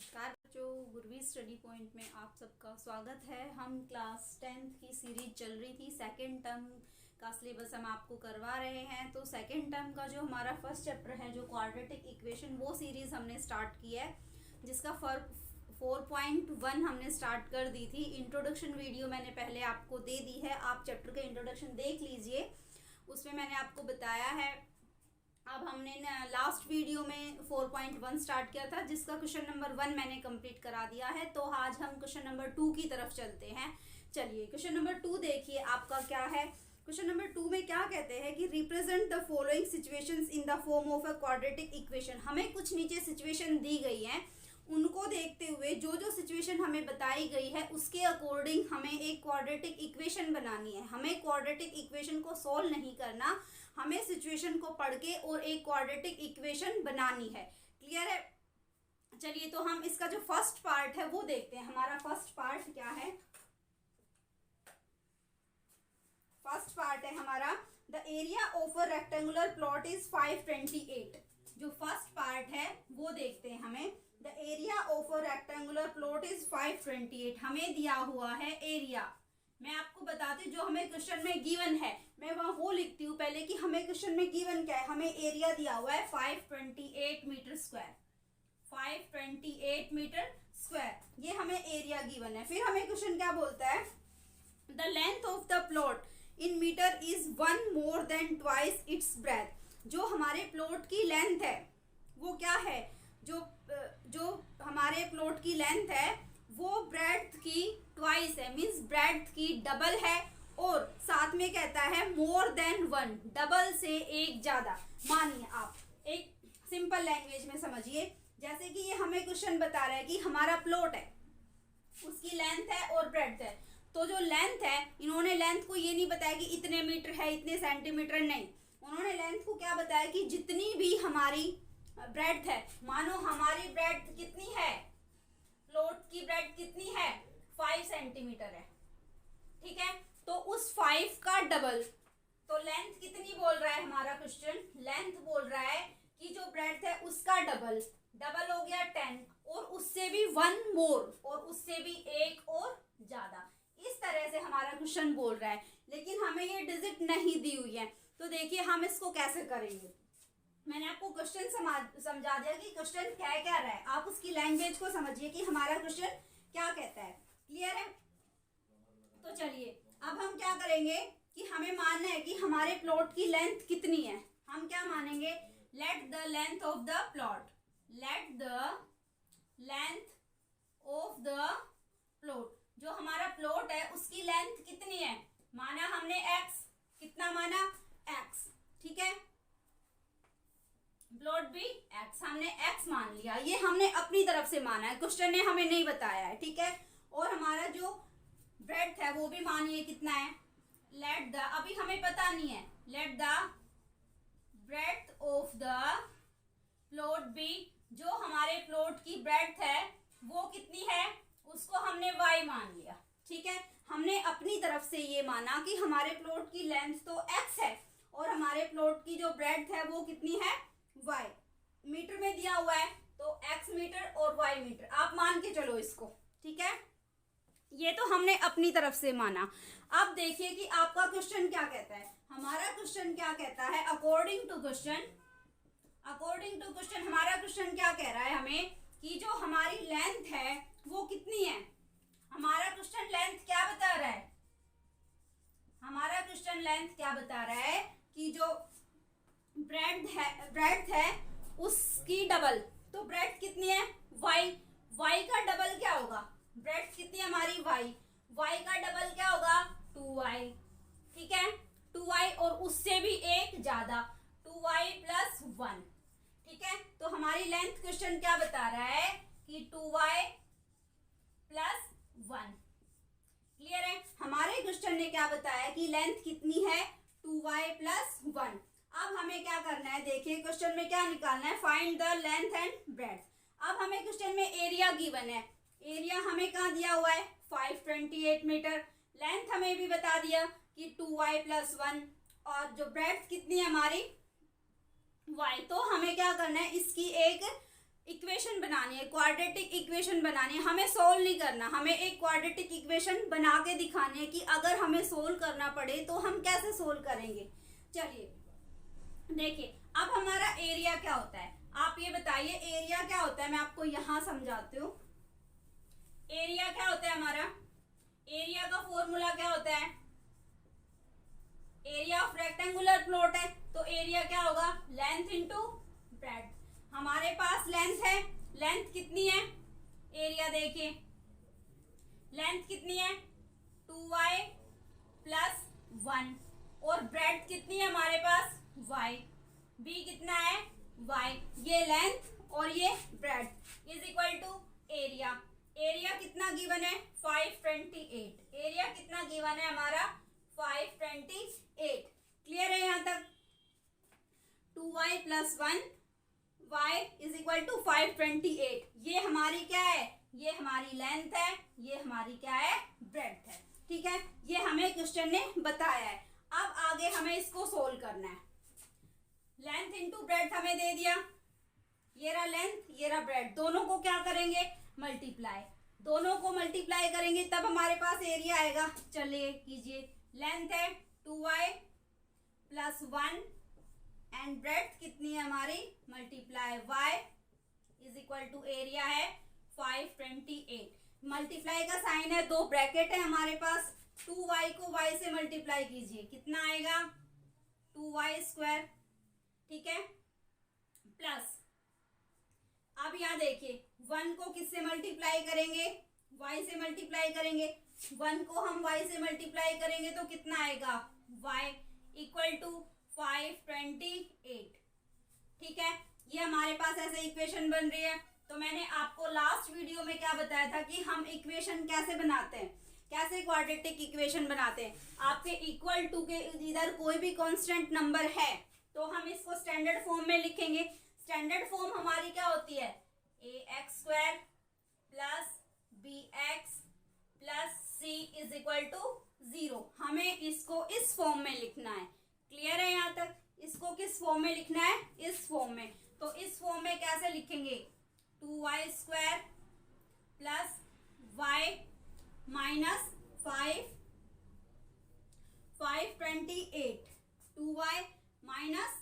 नमस्कार बच्चों, गुरवी study point में आप सबका स्वागत है। हम क्लास 10th की सीरीज चल रही थी, सेकेंड टर्म का सिलेबस हम आपको करवा रहे हैं। तो सेकेंड टर्म का जो हमारा फर्स्ट चैप्टर है, जो क्वाड्रेटिक इक्वेशन, वो सीरीज हमने स्टार्ट की है, जिसका 4.1 हमने स्टार्ट कर दी थी। इंट्रोडक्शन वीडियो मैंने पहले आपको दे दी है, आप चैप्टर का इंट्रोडक्शन देख लीजिए, उसमें मैंने आपको बताया है। अब हमने लास्ट वीडियो में 4.1 स्टार्ट किया था, जिसका क्वेश्चन नंबर 1 मैंने कंप्लीट करा दिया है। तो आज हम क्वेश्चन नंबर 2 की तरफ चलते हैं। चलिए क्वेश्चन नंबर 2 देखिए आपका क्या है। क्वेश्चन नंबर 2 में क्या कहते हैं कि represent the following situations in the form of a quadratic equation. हमें कुछ नीचे सिचुएशन दी गई है, उनको देखते हुए जो जो सिचुएशन हमें बताई गई है उसके अकॉर्डिंग हमें एक क्वाड्रेटिक इक्वेशन बनानी है। हमें क्वाड्रेटिक इक्वेशन को सॉल्व नहीं करना, हमें सिचुएशन को पढ़ के और एक क्वाड्रेटिक इक्वेशन बनानी है। क्लियर है? चलिए तो हम इसका जो फर्स्ट पार्ट है वो देखते हैं। हमारा फर्स्ट पार्ट क्या है? फर्स्ट पार्ट है हमारा, the area of a rectangular plot is 528। जो फर्स्ट पार्ट है वो देखते हैं हमें। The area of a rectangular plot is 528। हमें दिया हुआ है एरिया। मैं आपको बताती हूँ जो हमें क्वेश्चन में गिवन है, मैं वहां वो लिखती हूँ पहले कि हमें क्वेश्चन में गिवन क्या है। हमें एरिया दिया हुआ है 528 मीटर स्क्वायर, 528 मीटर स्क्वायर, ये हमें एरिया गिवन है। फिर हमें क्वेश्चन क्या बोलता है, the length of the plot in metre is 1 more than twice its breadth. जो हमारे प्लॉट की लेंथ है वो क्या है, जो हमारे प्लॉट की लेंथ है वो ब्रेड्थ की ट्वाइस है, मींस ब्रेड्थ की डबल है। और साथ में कहता है मोर देन 1, डबल से एक ज्यादा। मानिए आप एक सिंपल लैंग्वेज में समझिए, जैसे कि ये हमें क्वेश्चन बता रहा है कि हमारा प्लॉट है, उसकी लेंथ है और ब्रेड्थ है। तो जो लेंथ है, इन्होंने लेंथ को ये नहीं बताया कि इतने मीटर है, इतने सेंटीमीटर, नहीं, उन्होंने लेंथ को क्या बताया कि जितनी भी हमारी ब्रेड्थ है। मानो हमारी ब्रेड्थ कितनी है, प्लॉट की ब्रेड्थ कितनी है, 5 सेंटीमीटर है, ठीक है। तो उस 5 का डबल, तो लेंथ कितनी बोल रहा है हमारा क्वेश्चन, लेंथ बोल रहा है कि जो ब्रेड्थ है उसका डबल, डबल हो गया 10, और उससे भी 1 मोर, और उससे भी एक और ज्यादा। इस तरह से हमारा क्वेश्चन बोल रहा है, लेकिन हमें ये डिजिट नहीं दी हुई है। तो देखिए हम इसको कैसे करेंगे। मैंने आपको क्वेश्चन समझा दिया कि क्वेश्चन क्या क्या रहा है, आप उसकी लैंग्वेज को समझिए कि हमारा क्वेश्चन क्या कहता है। क्लियर है? तो चलिए अब हम क्या करेंगे कि हमें मानना है कि हमारे प्लॉट की लेंथ कितनी है। हम क्या मानेंगे, let the length of the plot, let the length of the plot, जो हमारा प्लॉट है उसकी लेंथ कितनी है, माना हमने x, कितना माना, x, ठीक है। प्लॉट भी x, हमने x मान लिया, ये हमने अपनी तरफ से माना है, क्वेश्चन ने हमें नहीं बताया है, ठीक है। और हमारा जो ब्रेड्थ है वो भी मानिए कितना है, लेट द, अभी हमें पता नहीं है, let the breadth of the plot be, जो हमारे प्लॉट की ब्रेड्थ है वो कितनी है, उसको हमने y मान लिया, ठीक है। हमने अपनी तरफ से ये माना कि हमारे प्लॉट की लेंथ तो x है और हमारे प्लॉट की जो ब्रेड्थ है वो कितनी है, y। मीटर में दिया हुआ है तो x मीटर और y मीटर, आप मान के चलो इसको, ठीक है। ये तो हमने अपनी तरफ से माना। अब देखिए कि आपका क्वेश्चन क्या कहता है। हमारा क्वेश्चन क्या कहता है, according to question, according to question हमारा क्वेश्चन क्या कह रहा है हमें कि जो हमारी लेंथ है वो कितनी है। हमारा क्वेश्चन लेंथ क्या बता रहा है, हमारा क्वेश्चन लेंथ क्या बता रहा है कि जो ब्रेड्थ है उसकी डबल, तो ब्रेड्थ कितनी है, y का डबल क्या होगा, ब्रेड्थ कितनी है हमारी y का डबल क्या होगा, 2y, ठीक है, 2y और उससे भी एक ज्यादा, 2y प्लस 1, ठीक है। तो हमारी लेंथ क्वेश्चन क्या बता रहा है कि 2y प्लस 1। क्लियर है? हमारे क्वेश्चन ने क्या बताया कि लेंथ कितनी है, 2y प्लस 1। अब हमें क्या करना है, देखिए क्वेश्चन में क्या निकालना है, find the length and breadth. अब हमें क्वेश्चन में एरिया गिवन है, एरिया हमें कहाँ दिया हुआ है, 528 मीटर, लेंथ हमें भी बता दिया कि 2y प्लस 1, और जो ब्रेड्थ कितनी है हमारी y। तो हमें क्या करना है, इसकी एक इक्वेशन बनानी है, क्वाड्रेटिक इक्वेशन बनानी है, हमें सोल्व नहीं करना, हमें एक क्वाड्रेटिक इक्वेशन बना के दिखानी है कि अगर हमें सोल्व करना पड़े तो हम कैसे सोल्व करेंगे। चलिए देखिए, अब हमारा एरिया क्या होता है, आप ये बताइए एरिया क्या होता है। मैं आपको यहां समझाती हूँ। एरिया क्या होता है हमारा, एरिया का फॉर्मूला क्या होता है, एरिया ऑफ रेक्टेंगुलर प्लॉट है तो एरिया क्या होगा, लेंथ इंटू ब्रेड्थ। हमारे पास लेंथ है, लेंथ कितनी है, एरिया देखिए लेंथ कितनी है 2y प्लस 1 और ब्रेड्थ कितनी है हमारे पास y, b कितना है y, ये लेंथ और ये breadth is equal to area. Area कितना गिवन है 528, एरिया कितना गिवन है हमारा 528। क्लियर है यहाँ तक। 2y plus 1 y is equal to 528। ये हमारी क्या है, ये हमारी लेंथ है, ये हमारी क्या है ब्रेड्थ है। ठीक है, ये हमें क्वेश्चन ने बताया है। अब आगे हमें इसको सोल्व करना है। लेंथ इंटू ब्रेड्थ हमें दे दिया, ये रहा लेंथ ये रहा ब्रेड्थ, दोनों को क्या करेंगे मल्टीप्लाई, दोनों को मल्टीप्लाई करेंगे तब हमारे पास एरिया आएगा। चलिए कीजिए, लेंथ है 2y प्लस 1 एंड ब्रेड्थ कितनी है हमारी multiply y is equal to area है 528। मल्टीप्लाई का साइन है, दो ब्रैकेट है हमारे पास, 2y को y से मल्टीप्लाई कीजिए कितना आएगा 2y स्क्वायर। ठीक है, प्लस अब यहाँ देखिए 1 को किससे मल्टीप्लाई करेंगे y से मल्टीप्लाई करेंगे, 1 को हम y से मल्टीप्लाई करेंगे तो कितना आएगा y इक्वल टू 528। ठीक है, ये हमारे पास ऐसे इक्वेशन बन रही है। तो मैंने आपको लास्ट वीडियो में क्या बताया था कि हम इक्वेशन कैसे बनाते हैं, कैसे क्वाड्रेटिक इक्वेशन बनाते हैं। आपके इक्वल टू के इधर कोई भी कांस्टेंट नंबर है तो हम इसको स्टैंडर्ड फॉर्म में लिखेंगे। स्टैंडर्ड फॉर्म हमारी क्या होती है ax square plus bx plus c is equal to 0। हमें इसको इस फॉर्म में लिखना है। क्लियर है यहाँ तक। इसको किस फॉर्म में लिखना है, इस फॉर्म में। तो इस फॉर्म में कैसे लिखेंगे 2y square plus y minus 528, 2y minus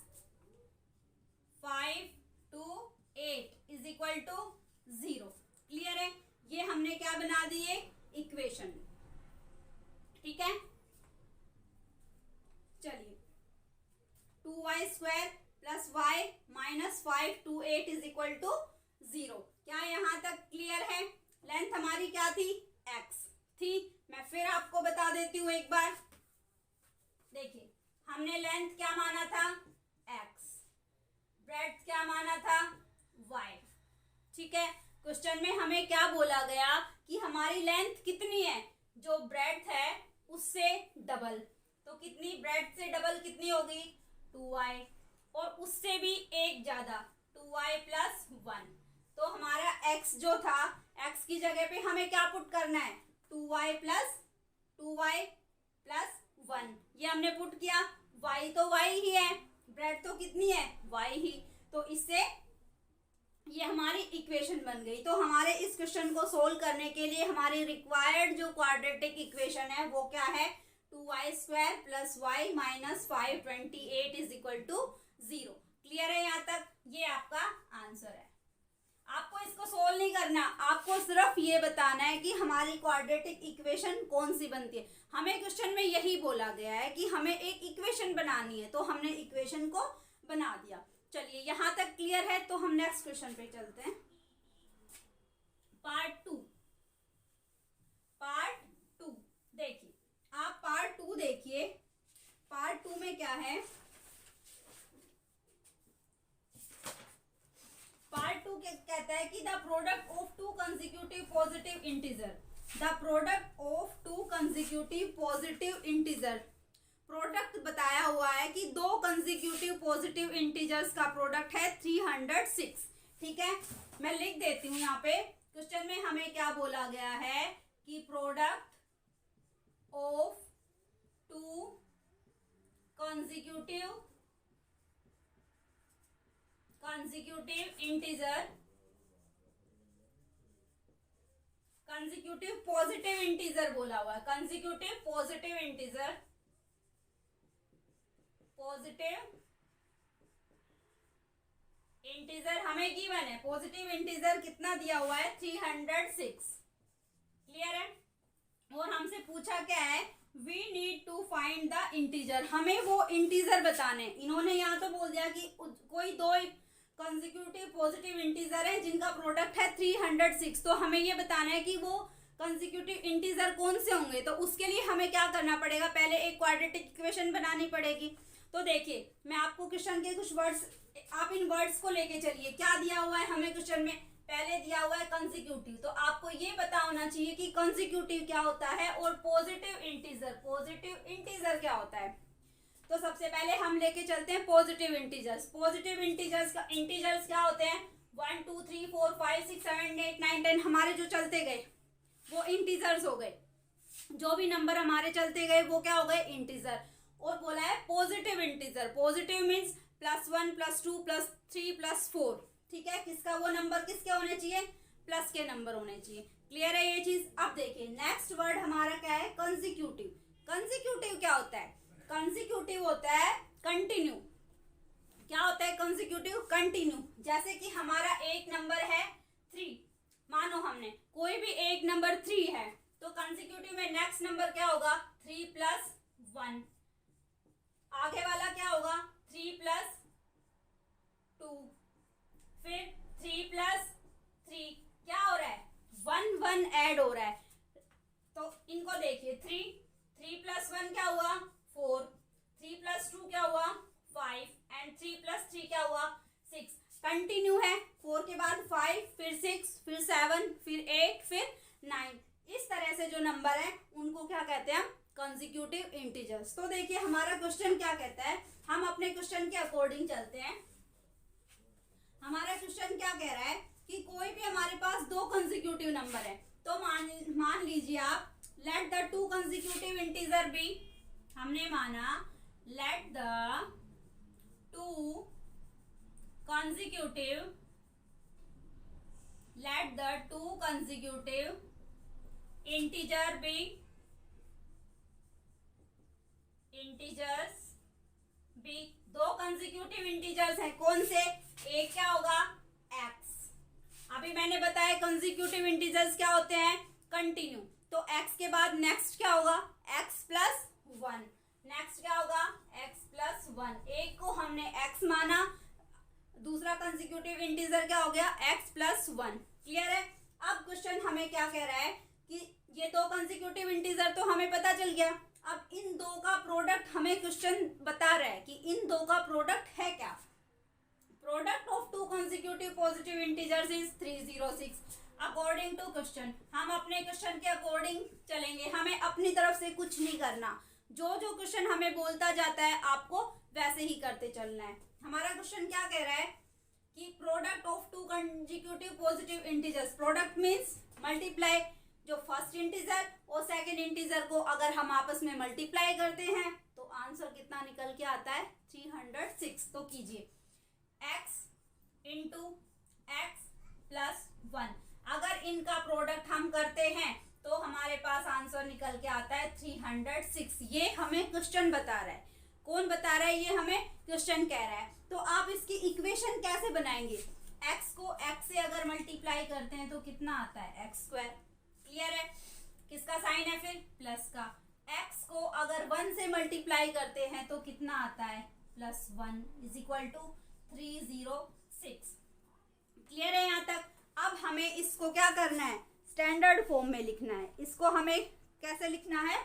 528 is equal to 0। Clear है, ये हमने क्या बना दिए इक्वेशन। ठीक है, चलिए 2y square plus y minus 528 is equal to 0। क्या यहाँ तक क्लियर है। लेंथ हमारी क्या थी x थी। मैं फिर आपको बता देती हूँ एक बार। देखिए हमने लेंथ क्या माना था x, ब्रेड्थ क्या माना था y। ठीक है, क्वेश्चन में हमें क्या बोला गया कि हमारी लेंथ कितनी है, जो ब्रेड्थ है उससे डबल। तो कितनी, ब्रेड्थ से डबल कितनी होगी 2y और उससे भी एक ज्यादा 2y प्लस 1। तो हमारा x जो था, x की जगह पे हमें क्या पुट करना है 2y प्लस 1। ये हमने पुट किया, y तो y ही है, ब्रेड तो कितनी है y ही। तो इससे ये हमारी इक्वेशन बन गई। तो हमारे इस क्वेश्चन को सोल्व करने के लिए हमारी रिक्वायर्ड जो क्वाड्रेटिक इक्वेशन है वो क्या है 2y square plus y minus 528 is equal to 0। Clear है यहाँ तक। ये आपका आंसर है। आपको इसको सोल्व नहीं करना, आपको सिर्फ ये बताना है कि हमारी क्वाड्रेटिक इक्वेशन कौन सी बनती है। हमें क्वेश्चन में यही बोला गया है कि हमें एक इक्वेशन बनानी है, तो हमने इक्वेशन को बना दिया। चलिए यहाँ तक क्लियर है, तो हम नेक्स्ट क्वेश्चन पे चलते हैं। पार्ट टू देखिए, आप पार्ट 2 देखिए। पार्ट 2 में क्या है, पार्ट 2 कहता है कि the product of to consecutive positive integer, the product of to consecutive positive integer. Product बताया हुआ है कि दो कंसेक्यूटिव पॉजिटिव इंटीजर्स का प्रोडक्ट है 306। ठीक है, मैं लिख देती हूँ यहाँ पे। क्वेश्चन में हमें क्या बोला गया है कि product of to consecutive integer consecutive positive integer बोला हुआ है, consecutive positive integer, positive integer हमें गिवन है, पॉजिटिव इंटीजर कितना दिया हुआ है 306, क्लियर है। और हमसे पूछा क्या है, we need to find the integer, हमें वो इंटीजर बताने। इन्होंने यहाँ तो बोल दिया कि कोई दो कंसेक्यूटिव पॉजिटिव इंटीजर है जिनका प्रोडक्ट है 306, तो हमें ये बताना है कि वो कंसेक्यूटिव इंटीजर कौन से होंगे। तो उसके लिए हमें क्या करना पड़ेगा, पहले एक क्वाड्रेटिक इक्वेशन बनानी पड़ेगी। तो देखिए मैं आपको क्वेश्चन के कुछ वर्ड्स, आप इन वर्ड्स को लेके चलिए। क्या दिया हुआ है हमें क्वेश्चन में, पहले दिया हुआ है कंसेक्यूटिव, तो आपको ये पता होना चाहिए कि कंसेक्यूटिव क्या होता है और पॉजिटिव इंटीजर क्या होता है। तो सबसे पहले हम लेके चलते हैं पॉजिटिव इंटीजर्स। पॉजिटिव इंटीजर्स क्या होते हैं, 1 2 3 4 5 6 7 8 9 10 हमारे जो चलते गए वो इंटीजर्स हो गए। जो भी नंबर हमारे चलते गए वो क्या हो गए, इंटीजर। और बोला है पॉजिटिव इंटीजर, पॉजिटिव मीन्स +1 +2 +3 +4, ठीक है। किसका वो नंबर किसके होने चाहिए, प्लस के नंबर होने चाहिए, क्लियर है ये चीज। अब देखिए नेक्स्ट वर्ड हमारा क्या है, कंसेक्यूटिव। कंसेक्यूटिव क्या होता है, कंसेक्यूटिव होता है कंटिन्यू। क्या होता है कंसेक्यूटिव, कंटिन्यू। जैसे कि हमारा एक नंबर है 3, मानो हमने कोई भी एक नंबर 3 है, तो कंसेक्यूटिव में नेक्स्ट नंबर क्या होगा 3 + 1, आगे वाला क्या होगा 3 + 2, फिर 3 + 3, क्या हो रहा है 1 1 ऐड हो रहा है। तो इनको देखिए 3 + 1 क्या हुआ 4, 3 + 2 क्या हुआ 5 एंड 3 + 3 क्या हुआ 6। कंटिन्यू है, 4 के बाद 5, फिर 6, फिर 7, फिर 8, फिर 9। इस तरह से जो नंबर है उनको क्या कहते हैं, कंसेक्यूटिव इंटीजर्स। तो देखिए हमारा क्वेश्चन क्या कहता है, हम अपने क्वेश्चन के अकॉर्डिंग चलते हैं। हमारा क्वेश्चन क्या कह रहा है कि कोई भी हमारे पास दो कंसेक्यूटिव नंबर है, तो मान लीजिए आप, let the 2 consecutive integer be, हमने माना लेट द 2 consecutive integer be दो कंसेक्यूटिव इंटीजर्स हैं, कौन से, एक क्या होगा x। अभी मैंने बताया कंसेक्यूटिव इंटीजर्स क्या होते हैं, कंटिन्यू। तो x के बाद नेक्स्ट क्या होगा x + 1, नेक्स्ट क्या होगा x + 1। एक को हमने x माना, दूसरा कंसेक्यूटिव इंटीजर क्या हो गया x + 1, क्लियर है। अब क्वेश्चन हमें क्या कह रहा है कि ये दो कंसेक्यूटिव इंटीजर तो हमें पता चल गया, अब इन दो का प्रोडक्ट हमें क्वेश्चन बता रहा है कि इन दो का प्रोडक्ट है क्या। Product of 2 consecutive positive integers is 306 according to question. हम अपने क्वेश्चन के अकॉर्डिंग चलेंगे, हमें अपनी तरफ से कुछ नहीं करना, जो जो क्वेश्चन हमें बोलता जाता है आपको वैसे ही करते चलना है। हमारा क्वेश्चन क्या कह रहा है कि product of 2 consecutive positive integers, product means multiply, जो फर्स्ट इंटीजर और सेकंड इंटीजर को अगर हम आपस में मल्टीप्लाई करते हैं तो आंसर कितना निकल के आता है 306। तो कीजिए x × x + 1, अगर इनका प्रोडक्ट हम करते हैं तो हमारे पास आंसर निकल के आता है 306। ये हमें क्वेश्चन बता रहा है, कौन बता रहा है, ये हमें क्वेश्चन कह रहा है। तो आप इसकी इक्वेशन कैसे बनाएंगे, x को x से अगर मल्टीप्लाई करते हैं तो कितना आता है x², क्लियर है। किसका साइन है फिर प्लस का। x को अगर 1 से मल्टीप्लाई करते हैं तो कितना आता है +1 = 306, क्लियर है यहाँ तक। अब हमें इसको क्या करना है, स्टैंडर्ड फॉर्म में लिखना है। इसको हमें कैसे लिखना है,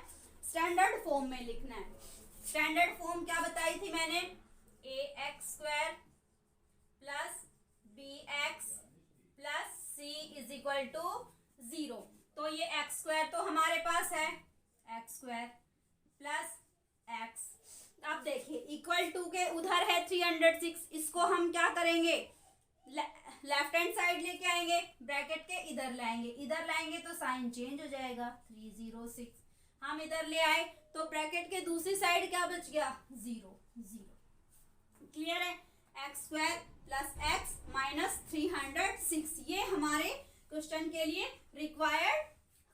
स्टैंडर्ड फॉर्म में लिखना है। स्टैंडर्ड फॉर्म क्या बताई थी मैंने, ax² + bx + c = 0। तो ये x² तो हमारे पास है, x² + x। अब देखिए = के उधर है 306, इसको हम क्या करेंगे, लेफ्ट हैंड साइड लेके आएंगे, ब्रैकेट के इधर लाएंगे तो साइन चेंज हो जाएगा 306। हम इधर ले आए तो ब्रैकेट के दूसरी साइड क्या बच गया 0 0, क्लियर है। x² + x - 306, ये हमारे क्वेश्चन के लिए रिक्वायर्ड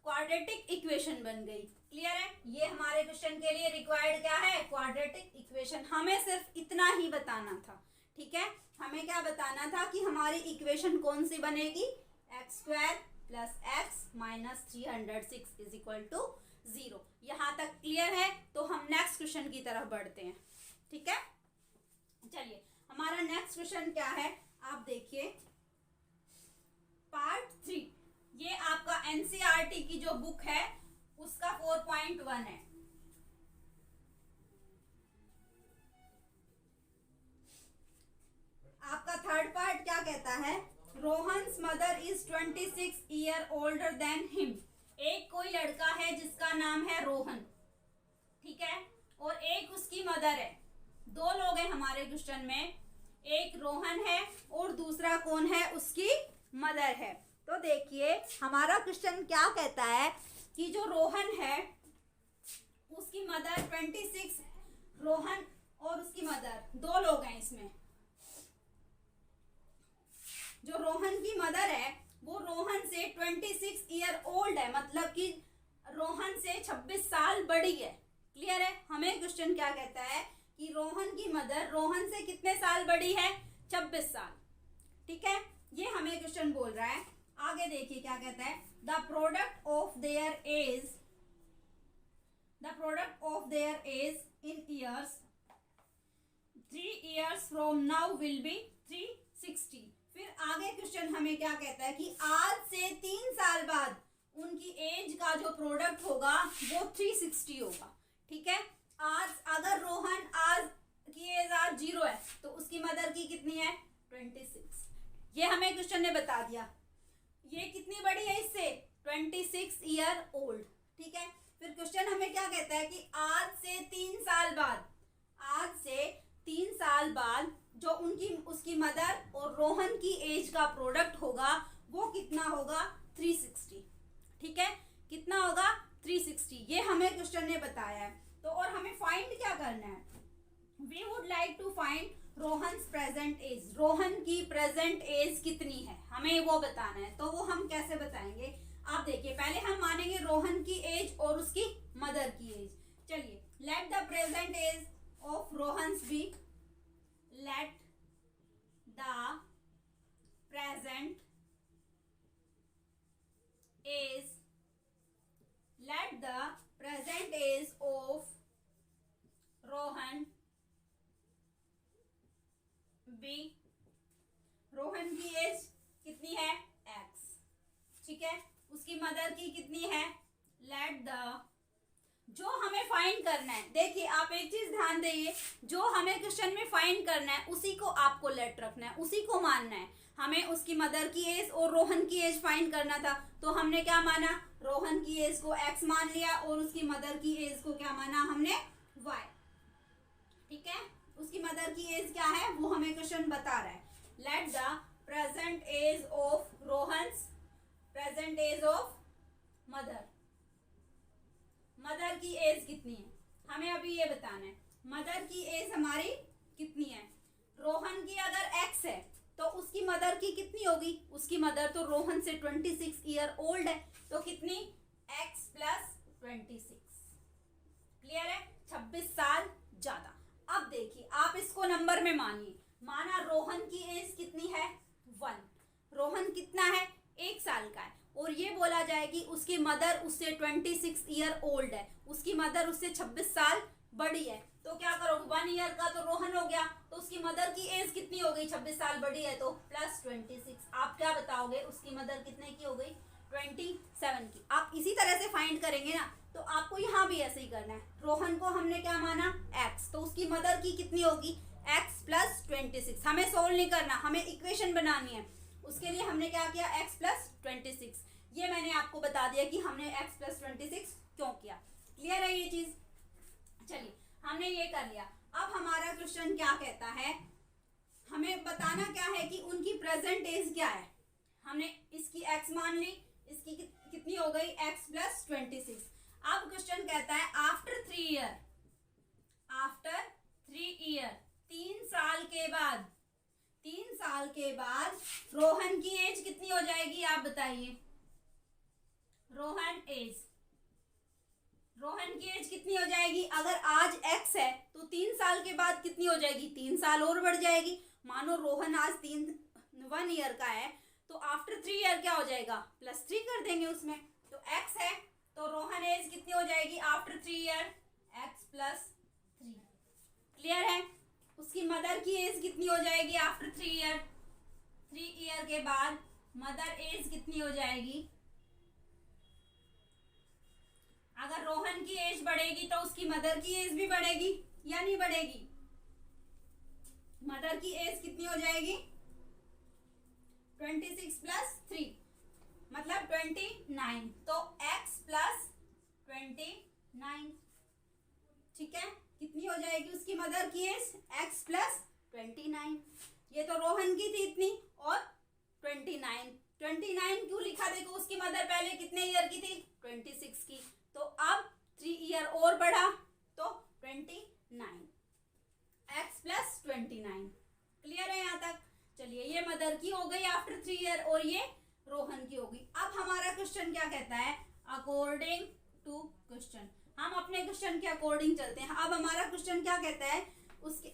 क्वाड्रेटिक इक्वेशन बन गई। क्लियर है? ये हमारे क्वेश्चन के लिए रिक्वायर्ड क्या है? Quadratic equation. हमें सिर्फ इतना ही बताना था। ठीक है, हमें क्या बताना था कि हमारी इक्वेशन कौन सी बनेगी? X square plus X minus 306 is equal to 0। यहाँ तक क्लियर है? तो हम नेक्स्ट क्वेश्चन की तरफ बढ़ते हैं। ठीक है, चलिए हमारा नेक्स्ट क्वेश्चन क्या है आप देखिए, पार्ट 3। ये आपका एनसीईआरटी की जो बुक है उसका 4.1 है। आपका थर्ड पार्ट क्या कहता है? Rohan's mother is 26 year older than him. एक कोई लड़का है जिसका नाम है रोहन, ठीक है, और एक उसकी मदर है। दो लोग हैं हमारे क्वेश्चन में, एक रोहन है और दूसरा कौन है? उसकी मदर है। तो देखिए हमारा क्वेश्चन क्या कहता है कि जो रोहन है उसकी मदर 26, रोहन और उसकी मदर दो लोग हैं इसमें। जो रोहन की मदर है वो रोहन से 26 ईयर ओल्ड है, मतलब कि रोहन से 26 साल बड़ी है। क्लियर है? हमें क्वेश्चन क्या कहता है कि रोहन की मदर रोहन से कितने साल बड़ी है? 26 साल। ठीक है, ये हमें क्वेश्चन बोल रहा है। आगे देखिए क्या कहता है, the product of their age in years 3 years from now will be 360। फिर आगे क्वेश्चन हमें क्या कहता है कि आज से 3 साल बाद उनकी एज का जो प्रोडक्ट होगा वो 360 होगा। ठीक है, आज अगर रोहन आज की एज आज 0 है तो उसकी मदर की कितनी है? 26। ये हमें क्वेश्चन ने बता दिया। ये कितनी बड़ी है इससे? 26 ईयर ओल्ड। ठीक है, फिर क्वेश्चन हमें क्या कहता है कि आज से 3 साल बाद, आज से 3 साल बाद जो उसकी मदर और रोहन की एज का प्रोडक्ट होगा वो कितना होगा? 360। ठीक है, कितना होगा? 360। ये हमें क्वेश्चन ने बताया है। तो और हमें फाइंड क्या करना है? We would like to find Rohan's present age. Rohan की प्रेजेंट एज कितनी है हमें वो बताना है। तो वो हम कैसे बताएंगे? आप देखिए, पहले हम मानेंगे रोहन की एज और उसकी मदर की एज। चलिए, let the present age of Rohan's be, let the present age of Rohan be, Rohan की एज कितनी है? x। ठीक है, उसकी मदर की कितनी है? let the, जो हमें फाइंड करना है, देखिए आप एक चीज ध्यान देइए, जो हमें क्वेश्चन में फाइंड करना है उसी को आपको लेट रखना है, उसी को मानना है। हमें उसकी मदर की एज और रोहन की एज फाइंड करना था, तो हमने क्या माना? रोहन की एज को x मान लिया और उसकी मदर की एज को क्या माना हमने? y। ठीक है, उसकी मदर की एज क्या है वो हमें क्वेश्चन बता रहा है। Let the present age of Rohan's, present age of mother, mother की एज कितनी है हमें अभी ये बताना है। मदर की एज हमारी कितनी है? रोहन की अगर x है तो उसकी मदर की कितनी होगी? उसकी मदर तो रोहन से 26 ईयर ओल्ड है, तो कितनी? x plus 26। क्लियर है? 26 साल ज्यादा। अब देखिए आप इसको नंबर में मानिए। माना रोहन की एज कितनी है? 1। रोहन कितना है? 1 साल का है, और ये बोला जाए कि उसकी मदर उससे 26 ईयर ओल्ड है, उसकी मदर उससे 26 साल बड़ी है। तो क्या करोगे? 1 ईयर का तो रोहन हो गया, तो उसकी मदर की एज कितनी हो गई? 26 साल बड़ी है तो प्लस 26। आप क्या बताओगे? उसकी मदर कितने की हो गई? 27 की। आप इसी तरह से फाइंड करेंगे ना, तो आपको यहाँ भी ऐसे ही करना है। रोहन को हमने क्या माना? x, तो उसकी मदर की कितनी होगी? x plus 26। हमें सोल्व नहीं करना, हमें इक्वेशन बनानी है। उसके लिए हमने क्या किया? x plus 26। ये मैंने आपको बता दिया कि हमने x प्लस 26 क्यों किया। क्लियर है ये चीज? चलिए, हमने ये कर लिया। अब हमारा क्वेश्चन क्या कहता है? हमें बताना क्या है कि उनकी प्रेजेंट एज क्या है। हमने इसकी x मान ली, इसकी कितनी हो गई? x plus 26। अब क्वेश्चन कहता है आफ्टर 3 ईयर, आफ्टर 3 ईयर, 3 साल के बाद, 3 साल के बाद रोहन की एज कितनी हो जाएगी? आप बताइए। रोहन रोहन की एज कितनी हो जाएगी? अगर आज x है तो 3 साल के बाद कितनी हो जाएगी? 3 साल और बढ़ जाएगी। मानो रोहन आज 1 ईयर का है तो आफ्टर 3 ईयर क्या हो जाएगा? +3 कर देंगे उसमें। तो x है तो रोहन एज कितनी हो जाएगी आफ्टर 3 ईयर? x + 3। क्लियर है? उसकी मदर की एज कितनी हो जाएगी आफ्टर 3 ईयर? 3 ईयर के बाद मदर एज कितनी हो जाएगी? अगर रोहन की एज बढ़ेगी तो उसकी मदर की एज भी बढ़ेगी या नहीं बढ़ेगी? मदर की एज कितनी हो जाएगी? 26 + 3 मतलब 29। तो x + 29। ठीक है, कितनी हो जाएगी उसकी मदर की एज? x + 29। ये तो रोहन की थी इतनी और 29 क्यों लिखा? देखो उसकी मदर पहले कितने ईयर की थी? 26 की। तो अब 3 ईयर और बढ़ा तो 29। x + 29। क्लियर है यहाँ तक? चलिए, ये मदर की हो गई आफ्टर 3 ईयर और ये रोहन की हो गई। अब हमारा क्वेश्चन क्या कहता है? According to question. हम अपने क्वेश्चन के अकॉर्डिंग चलते हैं। अब हमारा क्वेश्चन क्या कहता है? उसके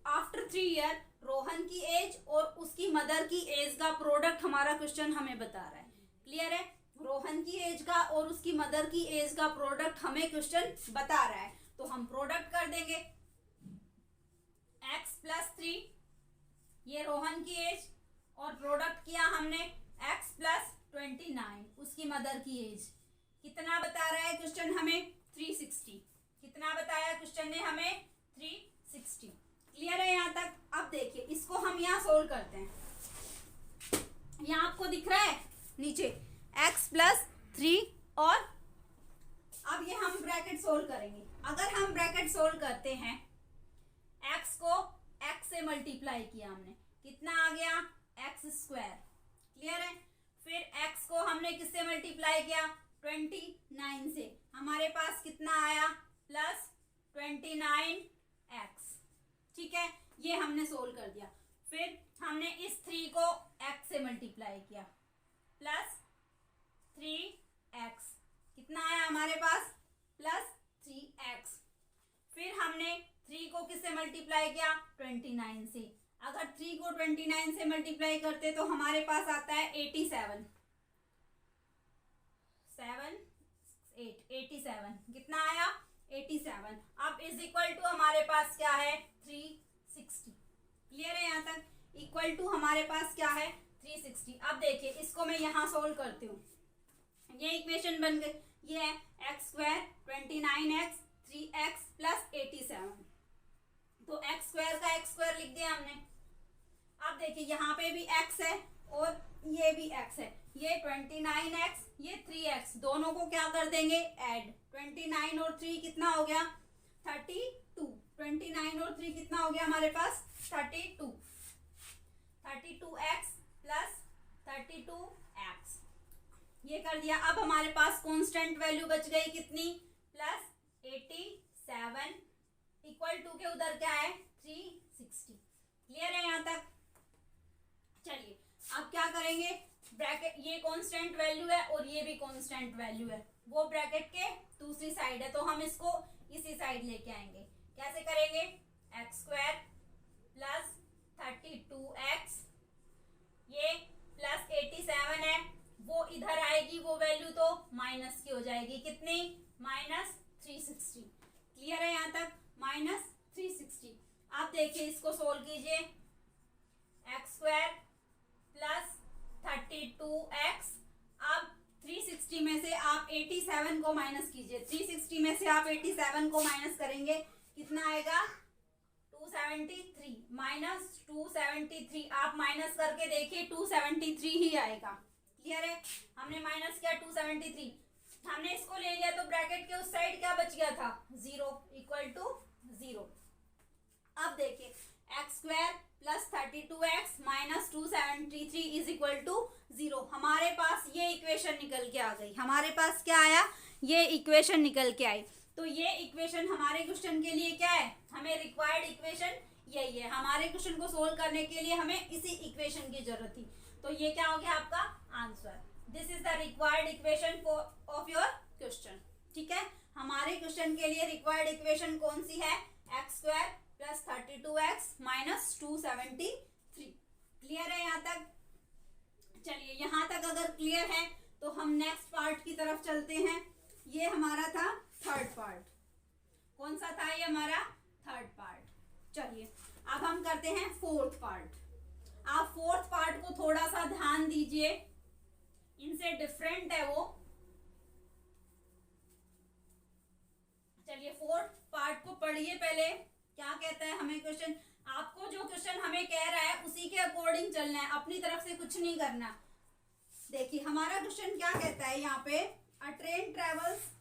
आफ्टर 3 ईयर रोहन की एज और उसकी मदर की एज का प्रोडक्ट हमारा क्वेश्चन हमें बता रहा है। क्लियर है? रोहन की एज का और उसकी मदर की एज का प्रोडक्ट हमें क्वेश्चन बता रहा है, तो हम प्रोडक्ट कर देंगे। x + 3 ये रोहन की एज और प्रोडक्ट किया हमने x + 29 उसकी मदर की एज। कितना बता रहा है क्वेश्चन हमें? 360। कितना बताया क्वेश्चन ने हमें? 360। क्लियर है यहाँ तक? अब देखिए, इसको हम यहाँ सोल्व करते हैं। यहाँ आपको दिख रहा है नीचे x + 3 और अब ये हम ब्रैकेट सोल्व करेंगे। अगर हम ब्रैकेट सोल्व करते हैं, x को x से मल्टीप्लाई किया हमने, कितना आ गया? x²। क्लियर है? फिर x को हमने किससे मल्टीप्लाई किया? 29 से। हमारे पास कितना आया? +29x। ठीक है, ये हमने सोल्व कर दिया। फिर हमने इस 3 को x से मल्टीप्लाई किया, +3x। कितना आया हमारे पास? +3x। फिर हमने 3 को किससे मल्टीप्लाई किया? 29 से। अगर 3 को 29 से मल्टीप्लाई करते तो हमारे पास आता है 87। 87। कितना आया? 87। अब इज इक्वल टू हमारे पास क्या है? 360। क्लियर है यहाँ तक? इक्वल टू हमारे पास क्या है? 360। अब देखिए, इसको मैं यहाँ सोल्व करती हूँ। ये इक्वेशन बन गई। ये है x², 29x, 3x + 87। तो x² का x² लिख दिया हमने। अब देखिए, यहाँ पे भी x है और ये भी x है। ये 29x, ये 3x, दोनों को क्या कर देंगे? ऐड। 29 और 3 कितना हो गया? 32। 29 और 3 कितना हो गया हमारे पास? 32। 32x + 32x ये कर दिया। अब हमारे पास कांस्टेंट वैल्यू बच गई कितनी? +87 इक्वल टू के उधर क्या है? 360। क्लियर है यहाँ तक? चलिए, अब क्या करेंगे? ब्रैकेट, ये कांस्टेंट वैल्यू है और ये भी कांस्टेंट वैल्यू है, वो ब्रैकेट के दूसरी साइड है, तो हम इसको इसी साइड लेके आएंगे। कैसे करेंगे? x² + 32x, ये +87 है, वो इधर आएगी, वो वैल्यू तो माइनस की हो जाएगी। कितनी? -360। क्लियर है यहाँ तक? -360। आप देखिए, इसको सोल्व कीजिए। x² + 32x। अब 360 में से आप 87 को माइनस कीजिए। 360 में से आप 87 को माइनस करेंगे, कितना आएगा? 273। -273 आप माइनस करके देखिए, 273 ही आएगा। क्लियर है? हमने माइनस किया 273, हमने इसको ले लिया, तो ब्रैकेट के उस साइड क्या बच गया था? 0 इक्वल टू 0। अब देखिए, x² + 32x - 273 is equal to 0। हमारे पास ये इक्वेशन निकल के आ गई। हमारे पास क्या आया? ये इक्वेशन निकल के आई। तो ये इक्वेशन हमारे क्वेश्चन के लिए क्या है? हमें रिक्वायर्ड इक्वेशन यही है। हमारे क्वेश्चन को सोल्व करने के लिए हमें इसी इक्वेशन की जरूरत थी। तो ये क्या हो गया आपका answer? This is the required equation of your question. ठीक है, हमारे क्वेश्चन के लिए रिक्वायर्ड इक्वेशन कौन सी है? x² + 32x - 273। क्लियर है यहाँ तक? चलिए यहाँ तक अगर क्लियर है तो हम नेक्स्ट पार्ट की तरफ चलते हैं। ये हमारा था थर्ड पार्ट। कौन सा था ये हमारा? Third part. चलिए अब हम करते हैं फोर्थ पार्ट। आप फोर्थ पार्ट को थोड़ा सा ध्यान दीजिए, इनसे डिफरेंट है वो। चलिए फोर्थ पार्ट को पढ़िए पहले, क्या कहता है हमें क्वेश्चन। आपको जो क्वेश्चन हमें कह रहा है उसी के अकॉर्डिंग चलना है, अपनी तरफ से कुछ नहीं करना। देखिए हमारा क्वेश्चन क्या कहता है यहाँ पे, अ train travels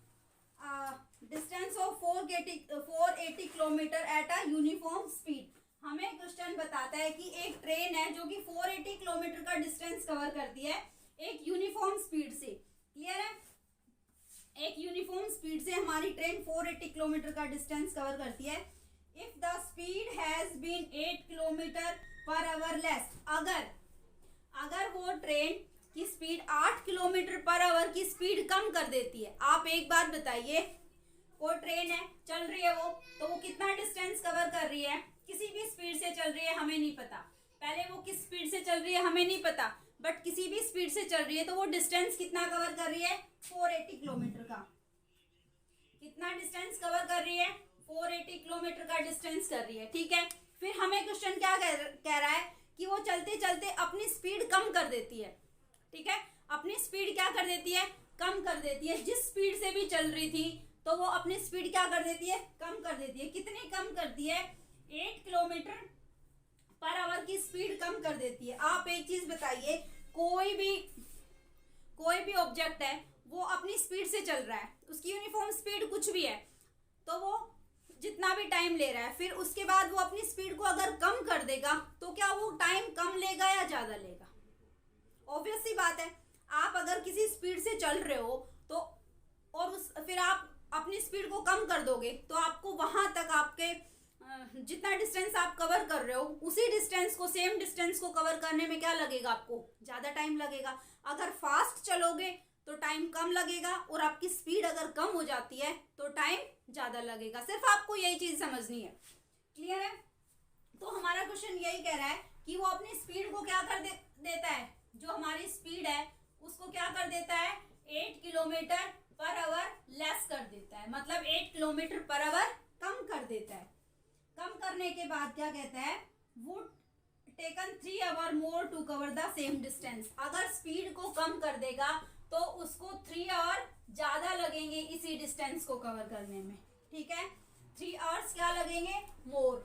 distance of 480 kilometre at a uniform speed. हमें क्वेश्चन बताता है कि एक ट्रेन है जो कि 480 किलोमीटर का डिस्टेंस कवर करती है एक यूनिफॉर्म स्पीड से। क्लियर है? एक यूनिफॉर्म स्पीड से हमारी ट्रेन 480 किलोमीटर का डिस्टेंस कवर करती है। If the speed has been 8 kilometre per hour less, अगर वो ट्रेन की स्पीड 8 किलोमीटर पर आवर की स्पीड कम कर देती है। आप एक बात बताइए, कोई ट्रेन है चल रही है तो वो कितना डिस्टेंस कवर कर रही है? किसी भी स्पीड से चल रही है, हमें नहीं पता। पहले वो किस स्पीड से चल रही है हमें नहीं पता, बट किसी भी स्पीड से चल रही है तो वो डिस्टेंस कितना कवर कर रही है? 480 किलोमीटर का। कितना डिस्टेंस कवर कर रही है? 480 किलोमीटर का डिस्टेंस कर रही है। ठीक है, फिर हमें क्वेश्चन क्या कह रहा है कि वो चलते चलते अपनी स्पीड कम कर देती है। ठीक है, अपनी स्पीड क्या कर देती है? कम कर देती है। जिस स्पीड से भी चल रही थी तो वो अपनी स्पीड क्या कर देती है? कम कर देती है। कितनी कम करती है? 8 किलोमीटर पर आवर की स्पीड कम कर देती है। आप एक चीज बताइए, कोई भी ऑब्जेक्ट है वो अपनी स्पीड से चल रहा है, उसकी यूनिफॉर्म स्पीड कुछ भी है, तो वो जितना भी टाइम ले रहा है, फिर उसके बाद वो अपनी स्पीड को अगर कम कर देगा तो क्या वो टाइम कम लेगा या ज्यादा लेगा? ऑब्वियस सी बात है। आप अगर किसी स्पीड से चल रहे हो तो फिर आप अपनी स्पीड को कम कर दोगे तो आपको वहां तक आपके जितना डिस्टेंस आप कवर कर रहे हो उसी डिस्टेंस को, सेम डिस्टेंस को कवर करने में क्या लगेगा? आपको ज्यादा टाइम लगेगा। अगर फास्ट चलोगे तो टाइम कम लगेगा, और आपकी स्पीड अगर कम हो जाती है तो टाइम ज्यादा लगेगा। सिर्फ आपको यही चीज समझनी है। क्लियर है? तो हमारा क्वेश्चन यही कह रहा है कि वो अपनी स्पीड को क्या कर देता है, जो हमारी स्पीड है उसको क्या कर देता है? 8 किलोमीटर पर आवर लेस कर देता है, मतलब 8 किलोमीटर पर आवर कम कर देता है। कम करने के बाद क्या कहता है? Would taken 3 hour more to cover the same distance. अगर स्पीड को कम कर देगा तो उसको 3 आवर ज्यादा लगेंगे इसी डिस्टेंस को कवर करने में। ठीक है, 3 आवर्स क्या लगेंगे? मोर।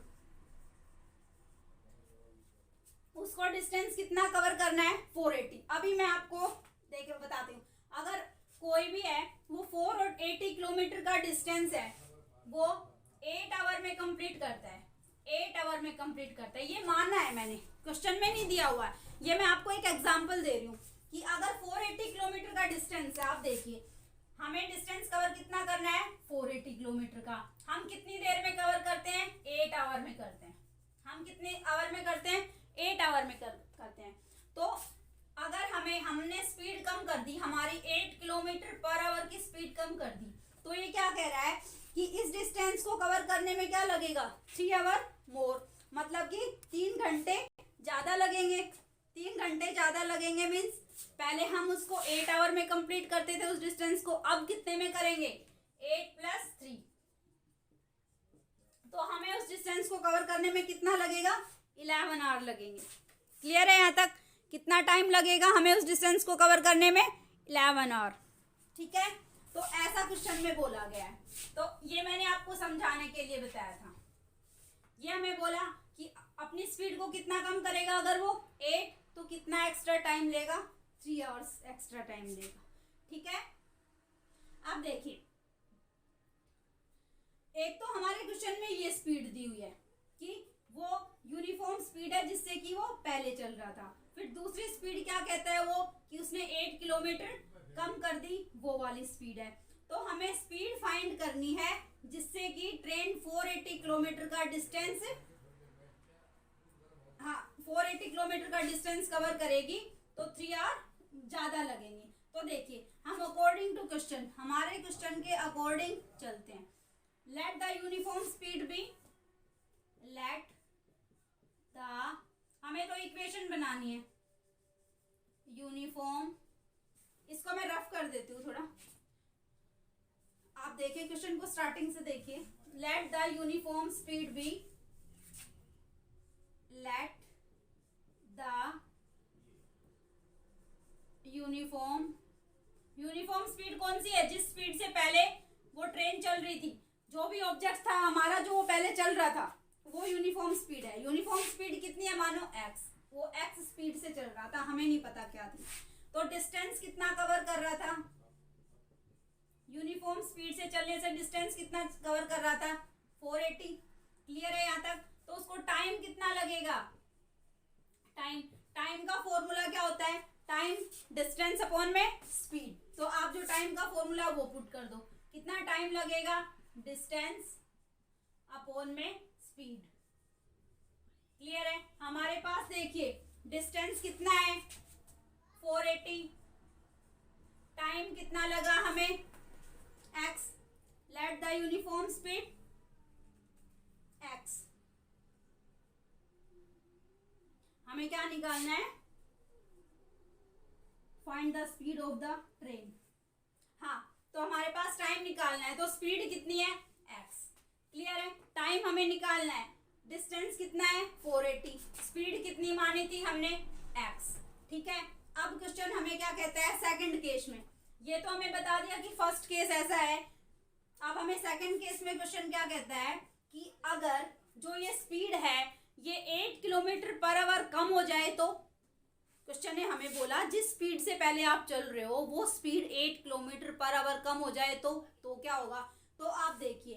उसको डिस्टेंस कितना कवर करना है? 480। अभी मैं आपको देखो बताती हूँ। अगर कोई भी है वो 480 किलोमीटर का डिस्टेंस है, वो 8 आवर में कंप्लीट करता है। 8 आवर में कंप्लीट करता है, ये मानना है मैंने, क्वेश्चन में नहीं दिया हुआ है। ये मैं आपको एक एग्जांपल दे रही हूँ कि अगर 480 किलोमीटर का डिस्टेंस है, आप देखिए हमें डिस्टेंस कवर कितना करना है? 480 किलोमीटर का। हम कितनी देर में कवर करते हैं? 8 आवर में करते हैं। हम कितने आवर में करते हैं? 8 आवर में करते हैं। तो अगर हमने स्पीड कम कर दी, हमारी 8 किलोमीटर पर आवर की स्पीड कम कर दी, तो ये क्या कह रहा है कि इस डिस्टेंस को कवर करने में क्या लगेगा? 3 आवर मोर, मतलब कि 3 घंटे ज्यादा लगेंगे। 3 घंटे ज्यादा लगेंगे मीन्स पहले हम उसको 8 आवर में कंप्लीट करते थे उस डिस्टेंस को, अब कितने में करेंगे? 8 + 3। तो हमें उस डिस्टेंस को कवर करने में कितना लगेगा? 11 आवर लगेंगे। क्लियर है यहाँ तक? कितना टाइम लगेगा हमें उस डिस्टेंस को कवर करने में? 11 आवर। ठीक है, तो ऐसा क्वेश्चन में बोला गया है। तो ये मैंने आपको समझाने के लिए बताया था। ये हमें बोला कि अपनी स्पीड को कितना कम करेगा, अगर वो 8 तो कितना एक्स्ट्रा टाइम लेगा? 3 आवर्स एक्स्ट्रा टाइम लेगा। ठीक है, अब देखिए, एक तो हमारे क्वेश्चन में ये स्पीड दी हुई है कि वो यूनिफॉर्म स्पीड है जिससे कि वो पहले चल रहा था। फिर दूसरी स्पीड क्या कहता है वो कि उसने 8 किलोमीटर कम कर दी, वो वाली स्पीड है। तो हमें स्पीड फाइंड करनी है जिससे कि ट्रेन 480 किलोमीटर का डिस्टेंस 480 किलोमीटर का डिस्टेंस कवर करेगी तो 3 आवर ज्यादा लगेंगे। तो देखिए हम अकॉर्डिंग टू क्वेश्चन, हमारे क्वेश्चन के अकॉर्डिंग चलते हैं। Let the uniform speed be, let the, हमें तो इक्वेशन बनानी है यूनिफॉर्म, इसको मैं रफ कर देती हूँ थोड़ा, आप देखिए क्वेश्चन को स्टार्टिंग से देखिए। Let the uniform speed be, let the uniform speed कौन सी है? जिस स्पीड से पहले वो ट्रेन चल रही थी, जो भी ऑब्जेक्ट था हमारा जो वो पहले चल रहा था, वो यूनिफॉर्म स्पीड है। यूनिफॉर्म स्पीड कितनी है? मानो x, वो x स्पीड से चल रहा था, हमें नहीं पता क्या थी, तो डिस्टेंस कितना कवर कर रहा था? यूनिफॉर्म स्पीड से चलने से डिस्टेंस कितना कवर कर रहा था? 480। क्लियर है यहाँ तक? तो उसको टाइम कितना लगेगा? टाइम का फॉर्मूला क्या होता है? टाइम डिस्टेंस अपॉन में स्पीड। तो आप जो टाइम का फॉर्मूला वो पुट कर दो, कितना टाइम लगेगा? डिस्टेंस अपॉन में स्पीड। क्लियर है? हमारे पास देखिए डिस्टेंस कितना है? 480। टाइम कितना लगा हमें? x। Late the uniform speed x। हमें क्या निकालना है? Find the speed of the train. हाँ, तो हमारे पास टाइम निकालना है, तो स्पीड कितनी है? x। क्लियर है? टाइम हमें निकालना है, डिस्टेंस कितना है? 480। स्पीड कितनी मानी थी हमने? x। ठीक है, अब क्वेश्चन हमें क्या कहता है सेकंड केस में? ये तो हमें बता दिया कि फर्स्ट केस ऐसा है। अब हमें सेकंड केस में क्वेश्चन क्या कहता है कि अगर जो ये स्पीड है ये 8 किलोमीटर पर आवर कम हो जाए तो? क्वेश्चन ने हमें बोला जिस स्पीड से पहले आप चल रहे हो वो स्पीड 8 किलोमीटर पर आवर कम हो जाए तो क्या होगा? तो आप देखिए,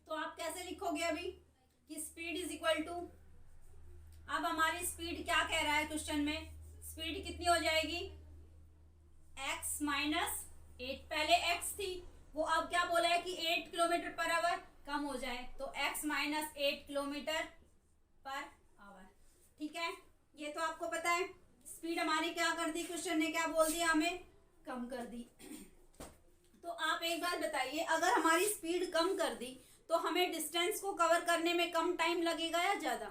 तो आप कैसे लिखोगे अभी कि स्पीड इज इक्वल टू, अब हमारी स्पीड क्या कह रहा है क्वेश्चन में? स्पीड कितनी हो जाएगी? x माइनस 8, पहले x थी वो अब क्या बोला है कि 8 किलोमीटर पर आवर कम हो जाए, तो x minus 8 kilometre per our. ठीक है, ये तो आपको पता है। स्पीड हमारी क्या कर दी? क्वेश्चन ने क्या बोल दिया? हमें कम कर दी। तो आप एक बार बताइए, अगर हमारी स्पीड कम कर दी तो हमें डिस्टेंस को कवर करने में कम टाइम लगेगा या ज्यादा?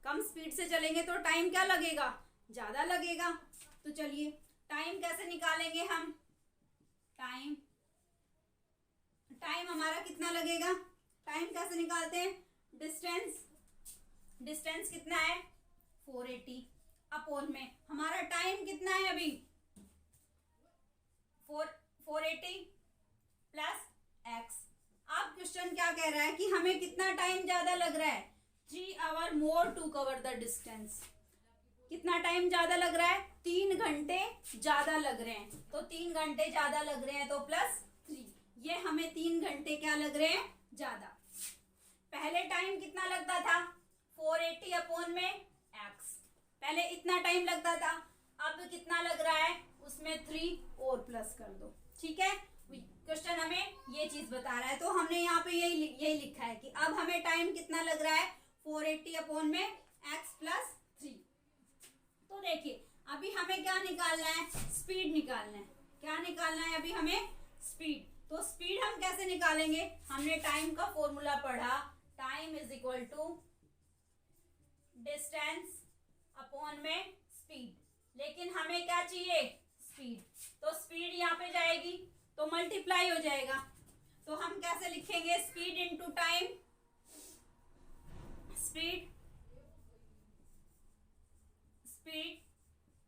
कम स्पीड से चलेंगे तो टाइम क्या लगेगा? ज्यादा लगेगा। तो चलिए टाइम कैसे निकालेंगे हम? टाइम हमारा कितना लगेगा? टाइम कैसे निकालते हैं? डिस्टेंस कितना है? 480 अपॉन में हमारा टाइम कितना है अभी? 480 प्लस x। अब क्वेश्चन क्या कह रहा है कि हमें कितना टाइम ज्यादा लग रहा है? 3 hour more to cover the distance. कितना टाइम ज्यादा लग रहा है? 3 घंटे ज्यादा लग रहे हैं। तो 3 घंटे ज्यादा लग रहे हैं तो प्लस 3, ये हमें 3 घंटे क्या लग रहे हैं? ज्यादा। पहले टाइम कितना लगता था? 480 अपॉन में x। पहले इतना टाइम लगता था, अब कितना लग रहा है? उसमें 3 और प्लस कर दो। ठीक है, क्वेश्चन हमें ये चीज बता रहा है, तो हमने यहाँ पे यही लिखा है कि अब हमें टाइम कितना लग रहा है? 480 अपॉन में x प्लस 3। तो देखिए अभी हमें क्या निकालना है? स्पीड निकालना है। क्या निकालना है अभी हमें? स्पीड। तो स्पीड हम कैसे निकालेंगे? हमने टाइम का फॉर्मूला पढ़ा, time is equal to distance upon में स्पीड। लेकिन हमें क्या चाहिए? स्पीड। तो स्पीड यहाँ पे जाएगी तो मल्टीप्लाई हो जाएगा, तो हम कैसे लिखेंगे? Speed into time. Speed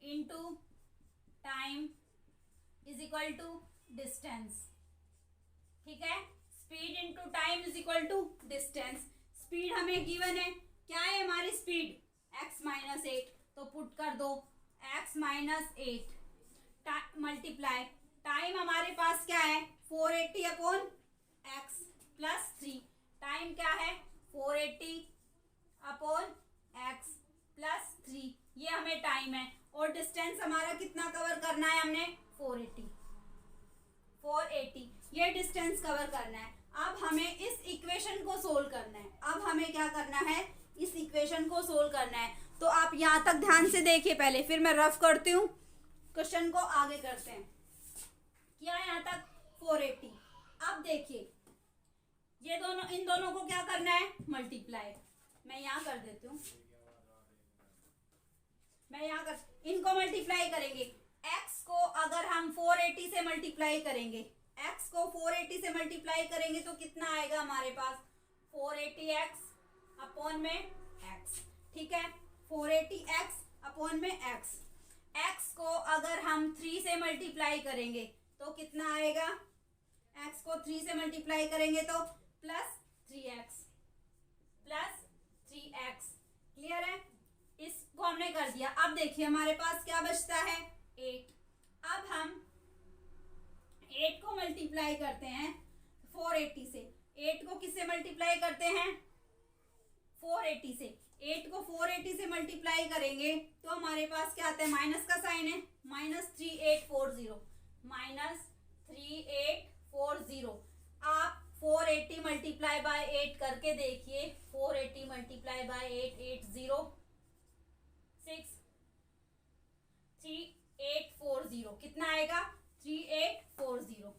into time is equal to distance. ठीक है, speed into time is equal to distance. Speed हमें गिवन है, क्या है हमारी स्पीड? x माइनस 8, तो पुट कर दो x माइनस 8 मल्टीप्लाई टाइम हमारे पास क्या है? 480 अपॉन x प्लस 3। टाइम क्या है? 480 अपॉन x प्लस 3, ये हमें टाइम है। और डिस्टेंस हमारा कितना कवर करना है? हमने 480 ये डिस्टेंस कवर करना है। अब हमें इस इक्वेशन को सोल्व करना है। अब हमें क्या करना है? इस इक्वेशन को सोल्व करना है। तो आप यहाँ तक ध्यान से देखिए पहले, फिर मैं रफ करती हूँ, क्वेश्चन को आगे करते हैं। किया यहाँ तक 480। अब देखिए ये दोनों, इन दोनों को क्या करना है, मल्टीप्लाई। मैं यहाँ कर देती हूँ, इनको मल्टीप्लाई करेंगे। x को अगर हम 480 से मल्टीप्लाई करेंगे, x को 480 से मल्टीप्लाई करेंगे तो कितना आएगा हमारे पास, 480x अपॉन में x। ठीक है, 480x अपॉन में x। x को अगर हम 3 से मल्टीप्लाई करेंगे तो कितना आएगा, x को 3 से मल्टीप्लाई करेंगे तो प्लस 3x। क्लियर है, इसको हमने कर दिया। अब देखिए हमारे पास क्या बचता है, 8। अब हम 8 को मल्टीप्लाई करते हैं 480 से। 8 को किससे मल्टीप्लाई करते हैं, 480 से। 8 को 480 से मल्टीप्लाई करेंगे तो हमारे पास क्या आता है, माइनस का साइन है, -3840। आप 480 मल्टीप्लाई बाय 8 करके देखिए, 480 मल्टीप्लाई बाय 8, 3840 कितना आएगा, 3840।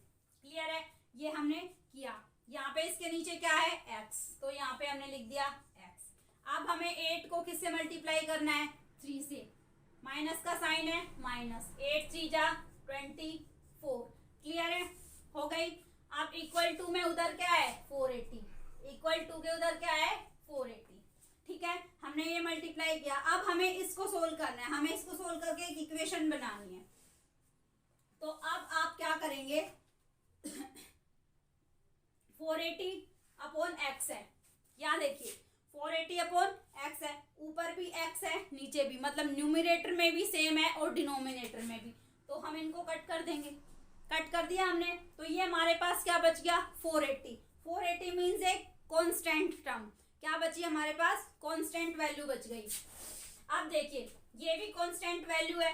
क्लियर है, ये हमने किया। यहाँ पे इसके नीचे क्या है, x, तो यहाँ पे हमने लिख दिया x। अब हमें 8 को किससे मल्टीप्लाई करना है, 3 से। माइनस का साइन है, -8 3 जा 24। क्लियर है, हो गई। अब इक्वल टू में उधर क्या है, 480, इक्वल टू के उधर क्या है, 480। ठीक है, हमने ये मल्टीप्लाई किया। अब हमें इसको सोल्व करना है, हमें इसको सोल्व करके एक इक्वेशन बनानी है। तो अब आप क्या करेंगे, 480 अपॉन x है, यहाँ देखिए 480 अपॉन x है, ऊपर भी x है नीचे भी, मतलब न्यूमरेटर में भी सेम है और डिनोमिनेटर में भी। तो हम इनको कट कर देंगे, कट कर दिया हमने, तो ये हमारे पास क्या बच गया, 480। 480 मीन्स एक कांस्टेंट टर्म, क्या बची हमारे पास, कांस्टेंट वैल्यू बच गई। अब देखिए ये भी कांस्टेंट वैल्यू है,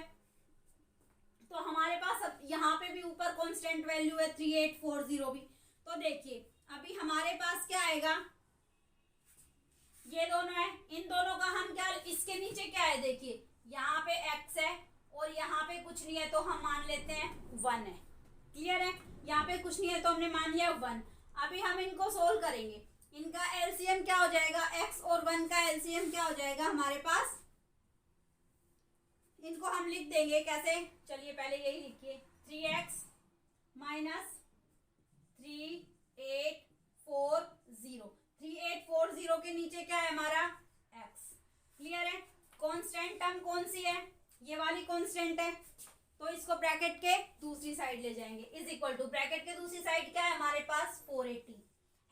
तो हमारे पास अब यहाँ पे भी ऊपर कांस्टेंट वैल्यू है 3840 भी। तो देखिए अभी हमारे पास क्या आएगा, ये दोनों है, इन दोनों का हम क्या, इसके नीचे क्या है, देखिए यहाँ पे x है और यहाँ पे कुछ नहीं है तो हम मान लेते हैं 1 है। क्लियर है, यहाँ पे कुछ नहीं है तो हमने मान लिया 1। अभी हम इनको सोल्व करेंगे, इनका एलसीएम क्या हो जाएगा, x और 1 का एलसीएम क्या हो जाएगा हमारे पास, इनको हम लिख देंगे कैसे, चलिए पहले यही लिखिए, 3x माइनस 3840। 3840 के नीचे क्या है हमारा, x। क्लियर है, कांस्टेंट टर्म कौन सी है, ये वाली कांस्टेंट है, तो इसको ब्रैकेट के दूसरी साइड ले जाएंगे, इज इक्वल टू, ब्रैकेट के दूसरी साइड क्या है हमारे पास, 480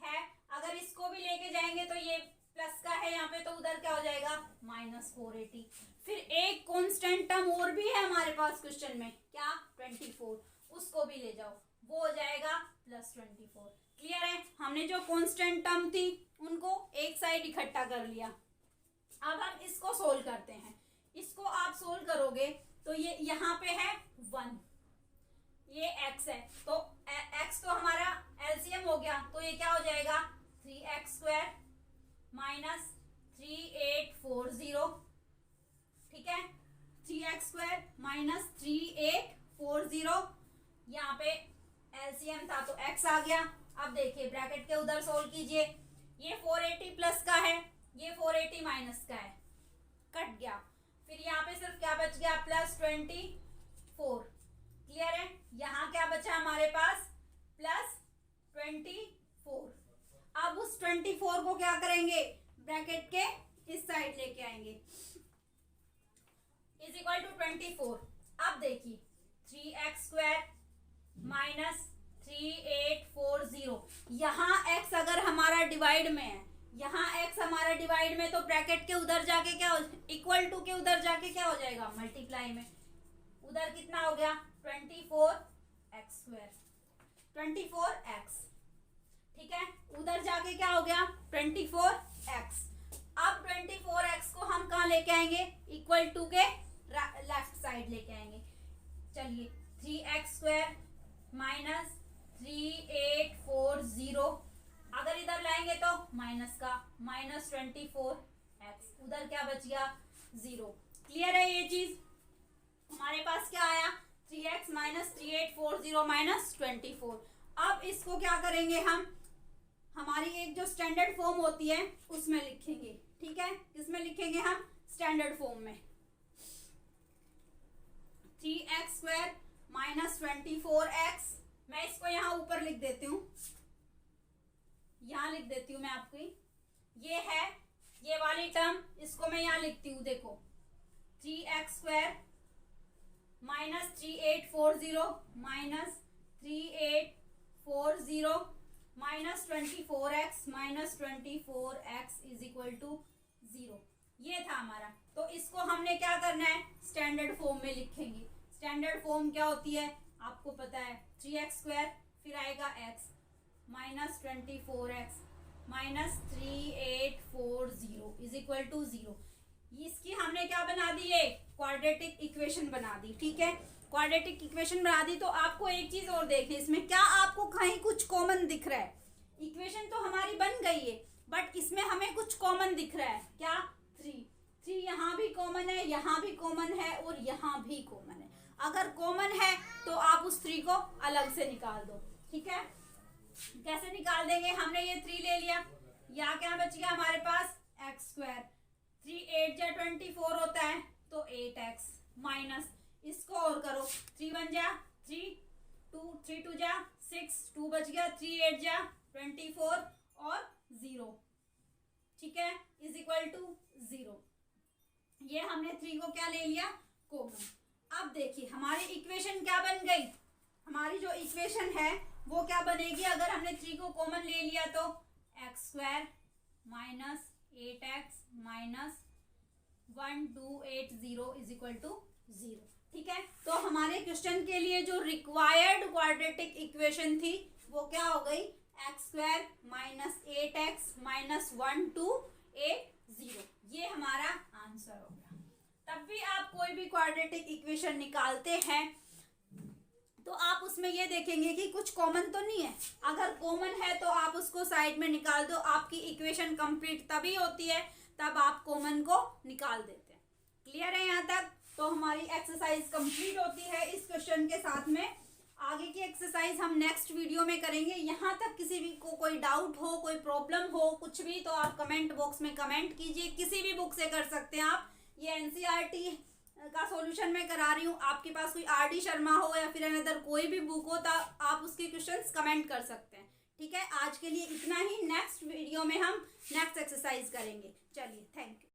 है। अगर इसको भी लेके जाएंगे तो ये प्लस का है यहाँ पे, तो उधर क्या हो जाएगा, -480। फिर एक कांस्टेंट टर्म और भी है हमारे पास क्वेश्चन में, क्या, 24, उसको भी ले जाओ, वो हो जाएगा +24। क्लियर है, हमने जो कांस्टेंट टर्म थी उनको एक साइड इकट्ठा कर लिया। अब हम इसको सोल्व करते हैं, इसको आप सोल्व करोगे तो ये यहाँ पे है 1, ये x है, तो x तो हमारा एलसीएम हो गया, तो ये क्या हो जाएगा, 3x² माइनस 3840। ठीक है, 3x² माइनस 3840, यहाँ पे एलसीएम था तो x आ गया। अब देखिए ब्रैकेट के उधर सोल्व कीजिए, ये 480 प्लस का है, ये 480 माइनस का है, कट गया। फिर यहाँ पे सिर्फ क्या बच गया, +24। क्लियर है, यहाँ क्या बचा हमारे पास, +24। अब उस 24 को क्या करेंगे, ब्रैकेट के इस साइड लेके आएंगे, इज इक्वल टू 24। अब देखिए 3x² माइनस 3840, यहाँ x अगर हमारा डिवाइड में है, यहाँ x हमारा डिवाइड में, तो ब्रैकेट के उधर जाके क्या हो, इक्वल टू के उधर जाके क्या हो जाएगा, मल्टीप्लाई में, उधर कितना हो गया, 24x², 24x। ठीक है, उधर जाके क्या हो गया, 24x। अब 24x को हम कहाँ लेके आएंगे, इक्वल टू के लेफ्ट साइड लेके आएंगे। चलिए 3x² माइनस 3840, अगर इधर लाएंगे तो माइनस का, -24x, उधर क्या बच गया, 0। क्लियर है, ये चीज हमारे पास क्या आया, 3x माइनस 3840 माइनस 24। अब इसको क्या करेंगे हम, हमारी एक जो स्टैंडर्ड फॉर्म होती है उसमें लिखेंगे। ठीक है, किसमें लिखेंगे हम, स्टैंडर्ड फॉर्म में। 3x स्क्वायर माइनस 24x, मैं इसको यहाँ ऊपर लिख देती हूँ, यहाँ लिख देती हूँ मैं आपको, ये है ये वाली टर्म, इसको मैं यहाँ लिखती हूँ, देखो 3x square minus 3840 minus 3840 minus 24x minus 24x is equal to 0। ये था हमारा। तो इसको हमने क्या करना है, स्टैंडर्ड फॉर्म में लिखेंगे। स्टैंडर्ड फॉर्म क्या होती है आपको पता है, 3x स्क्वायर फिर आएगा x minus 24x minus 3840 is equal to 0। इसकी हमने क्या बना दी, है क्वाड्रेटिक इक्वेशन बना दी। ठीक है, क्वाड्रेटिक इक्वेशन बना दी। तो आपको एक चीज और देखनी, इसमें क्या आपको कहीं कुछ कॉमन दिख रहा है। इक्वेशन तो हमारी बन गई है बट इसमें हमें कुछ कॉमन दिख रहा है। क्या, 3 यहाँ भी कॉमन है, यहाँ भी कॉमन है और यहाँ भी कॉमन है। अगर कॉमन है तो आप उस 3 को अलग से निकाल दो। ठीक है, कैसे निकाल देंगे, हमने ये 3 ले लिया, यहाँ क्या बच गया हमारे पास x स्क्वायर, 3 8 जा 24 होता है तो 8x माइनस, इसको और करो, 3 1 जा 3 3 2 जा 6 2 बच गया, 3 8 जा 24 और 0। ठीक है, इज इक्वल टू 0। ये हमने 3 को क्या ले लिया, कॉमन। अब देखिए हमारी इक्वेशन क्या बन गई, हमारी जो इक्वेशन है वो क्या बनेगी, अगर हमने 3 को कॉमन ले लिया तो x square minus 8x minus 1280 is equal to 0। ठीक है, तो हमारे क्वेश्चन के लिए जो रिक्वायर्ड क्वाड्रेटिक इक्वेशन थी वो क्या हो गई, x square minus 8x minus 1280। ये हमारा आंसर हो गया। तब भी आप कोई भी क्वाड्रेटिक इक्वेशन निकालते हैं तो आप उसमें ये देखेंगे कि कुछ कॉमन तो नहीं है। अगर कॉमन है तो आप उसको साइड में निकाल दो, आपकी इक्वेशन कंप्लीट तभी होती है तब आप कॉमन को निकाल देते हैं। क्लियर है यहाँ तक? तो हमारी एक्सरसाइज कंप्लीट होती है इस क्वेश्चन के साथ में। आगे की एक्सरसाइज हम नेक्स्ट वीडियो में करेंगे। यहाँ तक किसी भी को कोई डाउट हो, कोई प्रॉब्लम हो, कुछ भी, तो आप कमेंट बॉक्स में कमेंट कीजिए। किसी भी बुक से कर सकते हैं आप। ये एनसीईआरटी का सॉल्यूशन मैं करा रही हूँ। आपके पास कोई आर.डी. शर्मा हो या फिर अनदर कोई भी बुक हो तो आप उसके क्वेश्चंस कमेंट कर सकते हैं। ठीक है, आज के लिए इतना ही। नेक्स्ट वीडियो में हम नेक्स्ट एक्सरसाइज करेंगे। चलिए, थैंक यू।